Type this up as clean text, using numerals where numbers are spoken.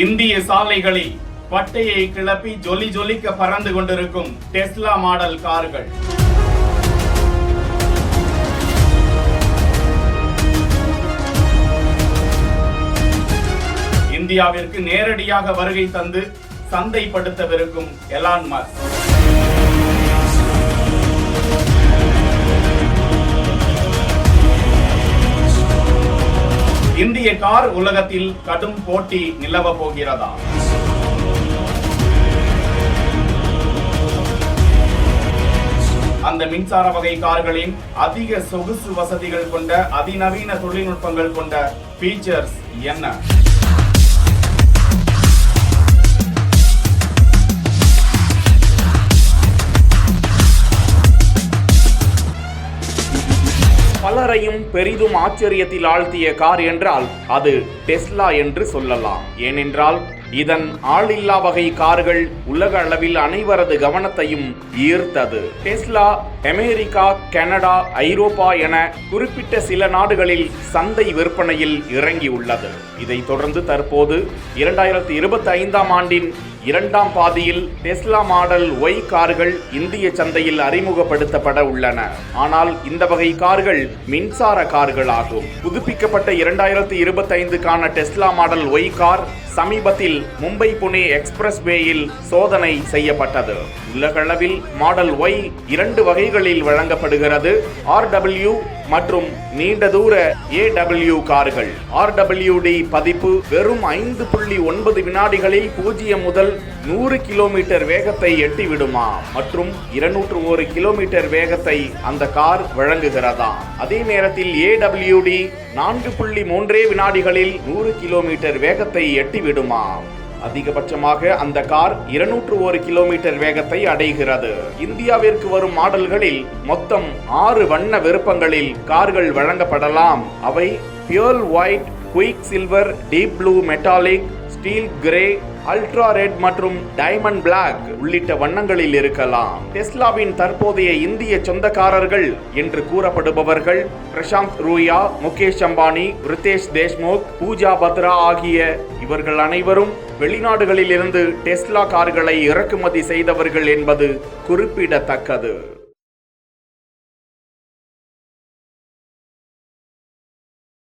இந்திய சாலைகளில் பட்டையை கிளப்பி ஜொலி ஜொலிக்க பறந்து கொண்டிருக்கும் டெஸ்லா மாடல் கார்கள். இந்தியாவிற்கு நேரடியாக வருகை தந்து சந்தைப்படுத்தவிருக்கும் எலான் மஸ்க். இந்திய கார் உலகத்தில் கடும் போட்டி நிலவ போகிறதா? அந்த மின்சார வகை கார்களின் அதிக சொகுசு வசதிகள் கொண்ட அதிநவீன தொழில்நுட்பங்கள் கொண்ட ஃபீச்சர்ஸ் என்ன? பலரையும் பெரிதும் ஆச்சரியத்தில் ஆழ்த்திய கார் என்றால் அது டெஸ்லா என்று சொல்லலாம். ஏனென்றால் இதன் ஆளில்லா வகை கார்கள் உலக அளவில் அனைவரது கவனத்தையும் ஈர்த்தது. டெஸ்லா அமெரிக்கா, கனடா, ஐரோப்பா என குறிப்பிட்ட சில நாடுகளில் சந்தை விற்பனையில் இறங்கியுள்ளது. இதைத் தொடர்ந்து தற்போது 2025ஆம் ஆண்டின் இரண்டாம் பாதியில் டெஸ்லா மாடல் ஒய் கார்கள் இந்திய சந்தையில் அறிமுகப்படுத்தப்பட உள்ளன. ஆனால் இந்த வகை கார்கள் மின்சார கார்கள் ஆகும். புதுப்பிக்கப்பட்ட 2025க்கான டெஸ்லா மாடல் ஒய் கார் சமீபத்தில் மும்பை புனே எக்ஸ்பிரஸ் வேயில் சோதனை செய்யப்பட்டது. உலகளவில் மாடல் ஒய் 2 வகைகளில் வழங்கப்படுகிறது. RW மற்றும் நீண்ட தூர AW கார்கள். RWD பதிப்பு வெறும் 5.9 வினாடிகளில் 0 முதல் 100 கிலோமீட்டர் வேகத்தை எட்டிவிடுமா மற்றும் 201 கிலோமீட்டர் வேகத்தை அந்த கார் வழங்குகிறதா? அதே நேரத்தில் AWD 4.3 வினாடிகளில் 100 கிலோமீட்டர் வேகத்தை எட்டிவிடுமா? அதிகபட்சமாக அந்த கார் 201 கிலோமீட்டர் வேகத்தை அடைகிறது. இந்தியாவிற்கு வரும் மாடல்களில் மொத்தம் 6 வண்ண விருப்பங்களில் கார்கள் வழங்கப்படலாம். அவை pure white, quick silver, deep blue metallic, steel grey, ultra red மற்றும் டைமண்ட் பிளாக் உள்ளிட்ட வண்ணங்களில் இருக்கலாம். டெஸ்லாவின் தற்போதைய இந்திய சொந்தக்காரர்கள் என்று கூறப்படுபவர்கள் பிரசாந்த் ரூயா, முகேஷ் அம்பானி, ரிதேஷ் தேஷ்முக், பூஜா பத்ரா ஆகிய இவர்கள் அனைவரும் வெளிநாடுகளில் இருந்து டெஸ்லா கார்களை இறக்குமதி செய்தவர்கள் என்பது குறிப்பிடத்தக்கது.